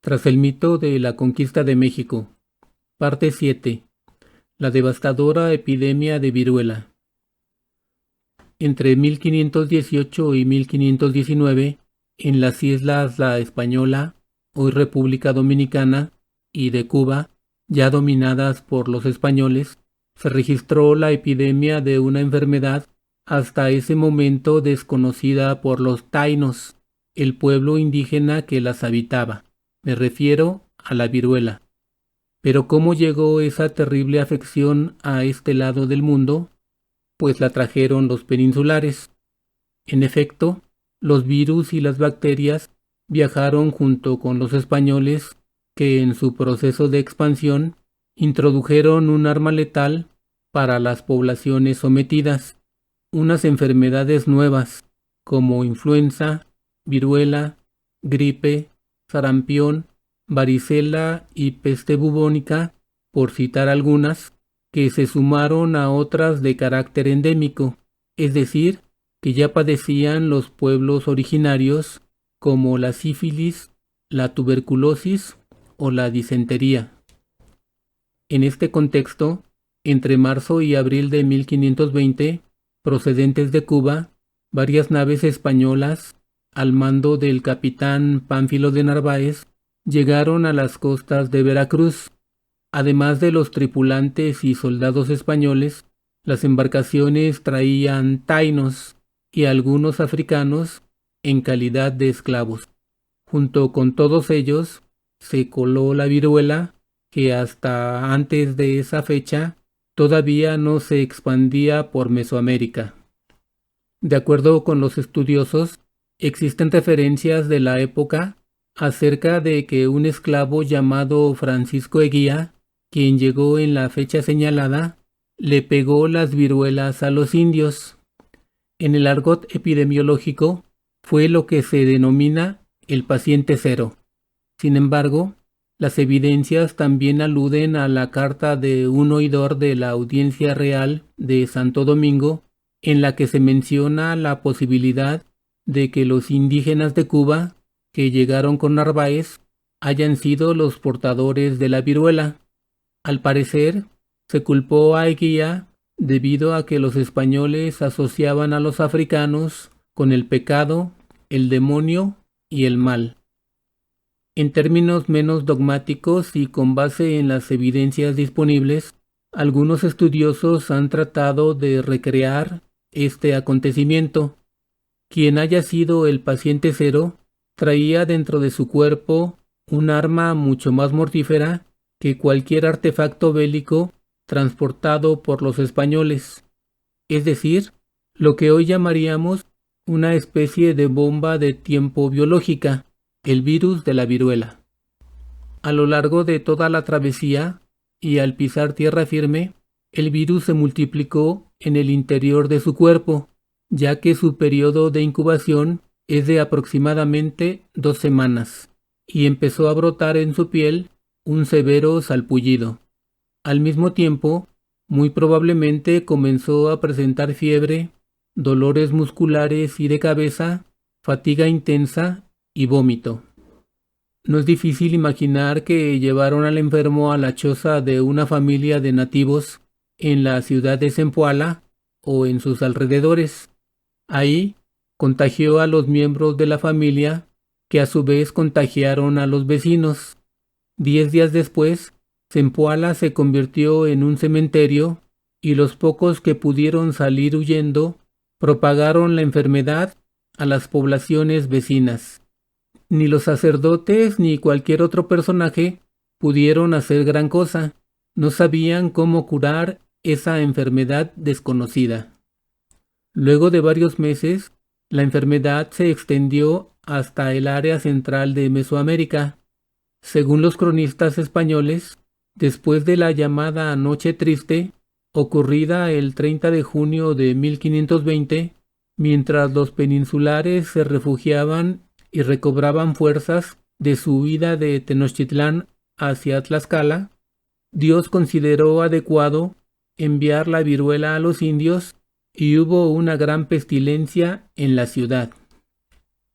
Tras el mito de la conquista de México. Parte 7. La devastadora epidemia de viruela. Entre 1518 y 1519, en las islas La Española, hoy República Dominicana, y de Cuba, ya dominadas por los españoles, se registró la epidemia de una enfermedad hasta ese momento desconocida por los taínos, el pueblo indígena que las habitaba. Me refiero a la viruela. Pero ¿cómo llegó esa terrible afección a este lado del mundo? Pues la trajeron los peninsulares. En efecto, los virus y las bacterias viajaron junto con los españoles que en su proceso de expansión introdujeron un arma letal para las poblaciones sometidas, unas enfermedades nuevas como influenza, viruela, gripe, sarampión, varicela y peste bubónica, por citar algunas, que se sumaron a otras de carácter endémico, es decir, que ya padecían los pueblos originarios, como la sífilis, la tuberculosis o la disentería. En este contexto, entre marzo y abril de 1520, procedentes de Cuba, varias naves españolas, al mando del capitán Pánfilo de Narváez, llegaron a las costas de Veracruz. Además de los tripulantes y soldados españoles, las embarcaciones traían taínos y algunos africanos en calidad de esclavos. Junto con todos ellos se coló la viruela, que hasta antes de esa fecha todavía no se expandía por Mesoamérica. De acuerdo con los estudiosos, existen referencias de la época acerca de que un esclavo llamado Francisco Eguía, quien llegó en la fecha señalada, le pegó las viruelas a los indios. En el argot epidemiológico fue lo que se denomina el paciente cero. Sin embargo, las evidencias también aluden a la carta de un oidor de la Audiencia Real de Santo Domingo, en la que se menciona la posibilidad de que los indígenas de Cuba, que llegaron con Narváez, hayan sido los portadores de la viruela. Al parecer, se culpó a Eguía debido a que los españoles asociaban a los africanos con el pecado, el demonio y el mal. En términos menos dogmáticos y con base en las evidencias disponibles, algunos estudiosos han tratado de recrear este acontecimiento. Quien haya sido el paciente cero traía dentro de su cuerpo un arma mucho más mortífera que cualquier artefacto bélico transportado por los españoles, es decir, lo que hoy llamaríamos una especie de bomba de tiempo biológica, el virus de la viruela. A lo largo de toda la travesía y al pisar tierra firme, el virus se multiplicó en el interior de su cuerpo, ya que su periodo de incubación es de aproximadamente 2 semanas, y empezó a brotar en su piel un severo salpullido. Al mismo tiempo, muy probablemente comenzó a presentar fiebre, dolores musculares y de cabeza, fatiga intensa y vómito. No es difícil imaginar que llevaron al enfermo a la choza de una familia de nativos en la ciudad de Zempoala o en sus alrededores. Ahí contagió a los miembros de la familia, que a su vez contagiaron a los vecinos. 10 días después, Zempoala se convirtió en un cementerio y los pocos que pudieron salir huyendo propagaron la enfermedad a las poblaciones vecinas. Ni los sacerdotes ni cualquier otro personaje pudieron hacer gran cosa. No sabían cómo curar esa enfermedad desconocida. Luego de varios meses, la enfermedad se extendió hasta el área central de Mesoamérica. Según los cronistas españoles, después de la llamada Noche Triste, ocurrida el 30 de junio de 1520, mientras los peninsulares se refugiaban y recobraban fuerzas de su huida de Tenochtitlán hacia Tlaxcala, Dios consideró adecuado enviar la viruela a los indios y hubo una gran pestilencia en la ciudad.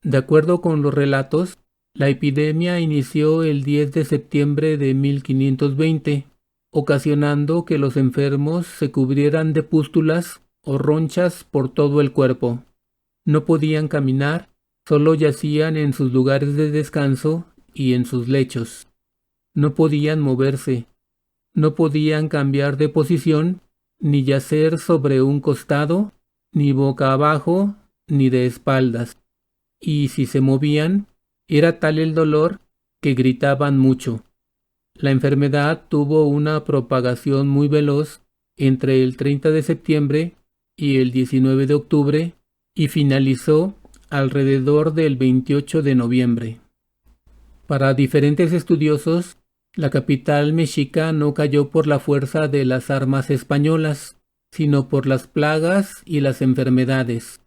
De acuerdo con los relatos, La epidemia inició el 10 de septiembre de 1520, ocasionando que los enfermos se cubrieran de pústulas o ronchas por todo el cuerpo. No podían caminar, solo yacían en sus lugares de descanso y en sus lechos. No podían moverse, no podían cambiar de posición, ni yacer sobre un costado, ni boca abajo, ni de espaldas. Y si se movían, era tal el dolor que gritaban mucho. La enfermedad tuvo una propagación muy veloz entre el 30 de septiembre y el 19 de octubre y finalizó alrededor del 28 de noviembre. Para diferentes estudiosos, la capital mexica no cayó por la fuerza de las armas españolas, sino por las plagas y las enfermedades.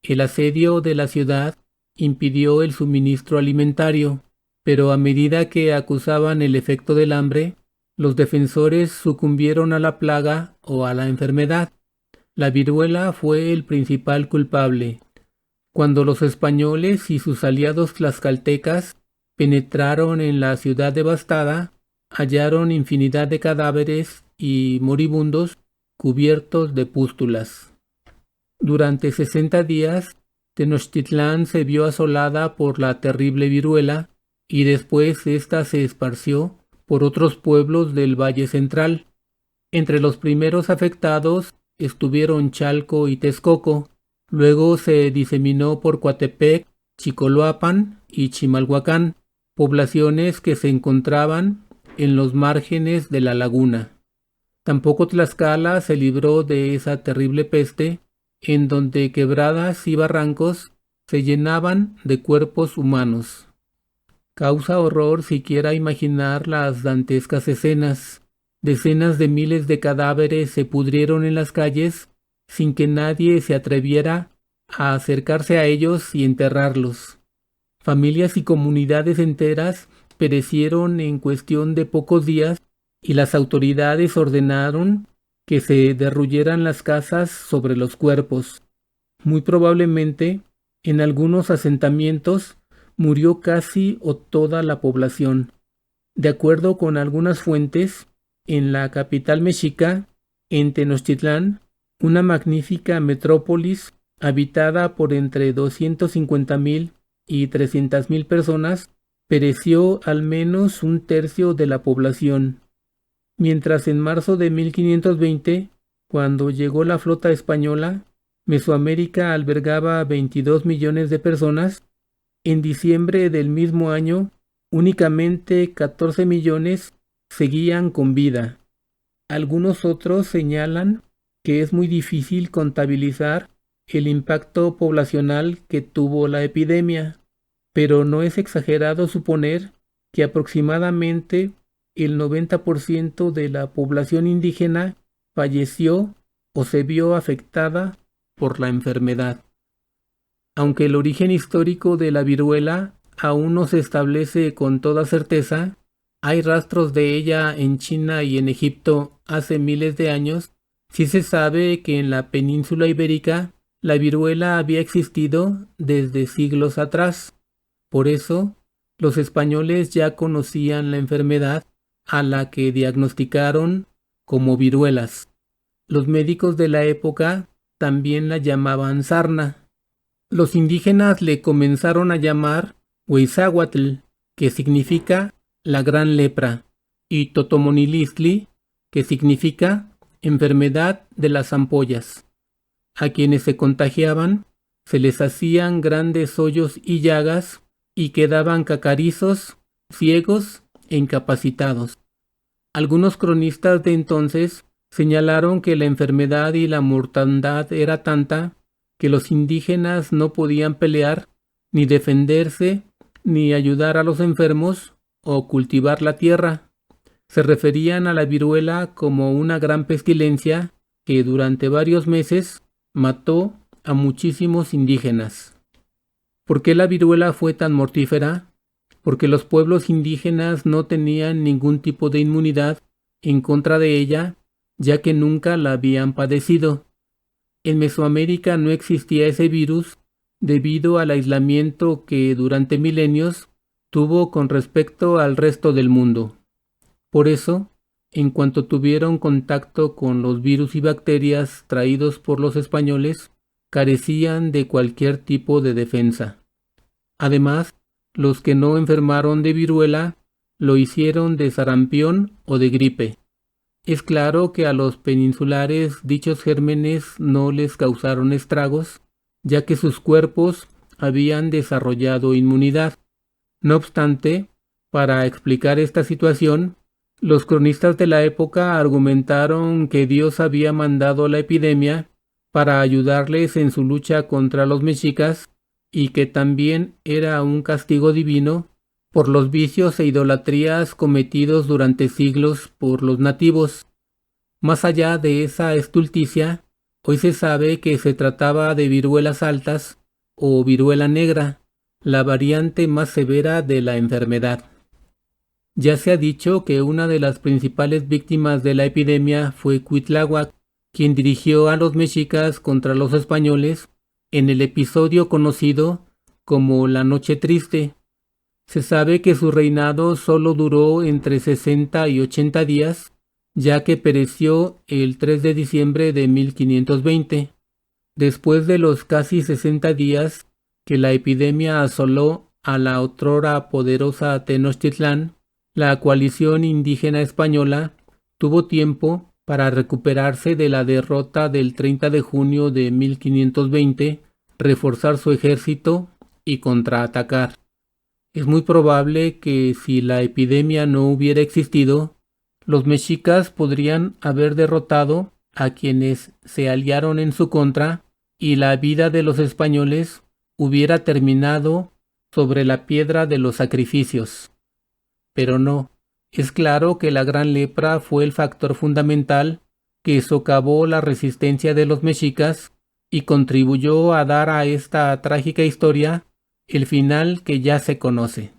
El asedio de la ciudad impidió el suministro alimentario, pero a medida que acusaban el efecto del hambre, los defensores sucumbieron a la plaga o a la enfermedad. La viruela fue el principal culpable. Cuando los españoles y sus aliados tlaxcaltecas penetraron en la ciudad devastada, hallaron infinidad de cadáveres y moribundos cubiertos de pústulas. Durante 60 días, Tenochtitlán se vio asolada por la terrible viruela y después ésta se esparció por otros pueblos del Valle Central. Entre los primeros afectados estuvieron Chalco y Texcoco, luego se diseminó por Coatepec, Chicoloapan y Chimalhuacán, poblaciones que se encontraban en los márgenes de la laguna. Tampoco Tlaxcala se libró de esa terrible peste, en donde quebradas y barrancos se llenaban de cuerpos humanos. Causa horror siquiera imaginar las dantescas escenas. Decenas de miles de cadáveres se pudrieron en las calles sin que nadie se atreviera a acercarse a ellos y enterrarlos. Familias y comunidades enteras perecieron en cuestión de pocos días y las autoridades ordenaron que se derruyeran las casas sobre los cuerpos. Muy probablemente, en algunos asentamientos murió casi o toda la población. De acuerdo con algunas fuentes, en la capital mexica, en Tenochtitlán, una magnífica metrópolis habitada por entre 250,000 y 300,000 personas, pereció al menos un tercio de la población. Mientras en marzo de 1520, cuando llegó la flota española, Mesoamérica albergaba 22 millones de personas, en diciembre del mismo año, únicamente 14 millones seguían con vida. Algunos otros señalan que es muy difícil contabilizar el impacto poblacional que tuvo la epidemia, pero no es exagerado suponer que aproximadamente el 90% de la población indígena falleció o se vio afectada por la enfermedad. Aunque el origen histórico de la viruela aún no se establece con toda certeza, hay rastros de ella en China y en Egipto hace miles de años. Sí se sabe que en la península ibérica la viruela había existido desde siglos atrás. Por eso, los españoles ya conocían la enfermedad a la que diagnosticaron como viruelas. Los médicos de la época también la llamaban sarna. Los indígenas le comenzaron a llamar Huizáhuatl, que significa la gran lepra, y Totomonilistli, que significa enfermedad de las ampollas. A quienes se contagiaban, se les hacían grandes hoyos y llagas y quedaban cacarizos, ciegos e incapacitados. Algunos cronistas de entonces señalaron que la enfermedad y la mortandad era tanta que los indígenas no podían pelear, ni defenderse, ni ayudar a los enfermos o cultivar la tierra. Se referían a la viruela como una gran pestilencia que durante varios meses mató a muchísimos indígenas. ¿Por qué la viruela fue tan mortífera? Porque los pueblos indígenas no tenían ningún tipo de inmunidad en contra de ella, ya que nunca la habían padecido. En Mesoamérica no existía ese virus debido al aislamiento que durante milenios tuvo con respecto al resto del mundo. Por eso, en cuanto tuvieron contacto con los virus y bacterias traídos por los españoles, carecían de cualquier tipo de defensa. Además, los que no enfermaron de viruela lo hicieron de sarampión o de gripe. Es claro que a los peninsulares dichos gérmenes no les causaron estragos, ya que sus cuerpos habían desarrollado inmunidad. No obstante, para explicar esta situación, los cronistas de la época argumentaron que Dios había mandado la epidemia para ayudarles en su lucha contra los mexicas y que también era un castigo divino por los vicios e idolatrías cometidos durante siglos por los nativos. Más allá de esa estulticia, hoy se sabe que se trataba de viruelas altas o viruela negra, la variante más severa de la enfermedad. Ya se ha dicho que una de las principales víctimas de la epidemia fue Cuitláhuac, quien dirigió a los mexicas contra los españoles en el episodio conocido como la Noche Triste. Se sabe que su reinado solo duró entre 60 y 80 días, ya que pereció el 3 de diciembre de 1520. Después de los casi 60 días que la epidemia asoló a la otrora poderosa Tenochtitlán, la coalición indígena española tuvo tiempo para recuperarse de la derrota del 30 de junio de 1520, reforzar su ejército y contraatacar. Es muy probable que si la epidemia no hubiera existido, los mexicas podrían haber derrotado a quienes se aliaron en su contra y la vida de los españoles hubiera terminado sobre la piedra de los sacrificios. Pero no, es claro que la gran lepra fue el factor fundamental que socavó la resistencia de los mexicas y contribuyó a dar a esta trágica historia el final que ya se conoce.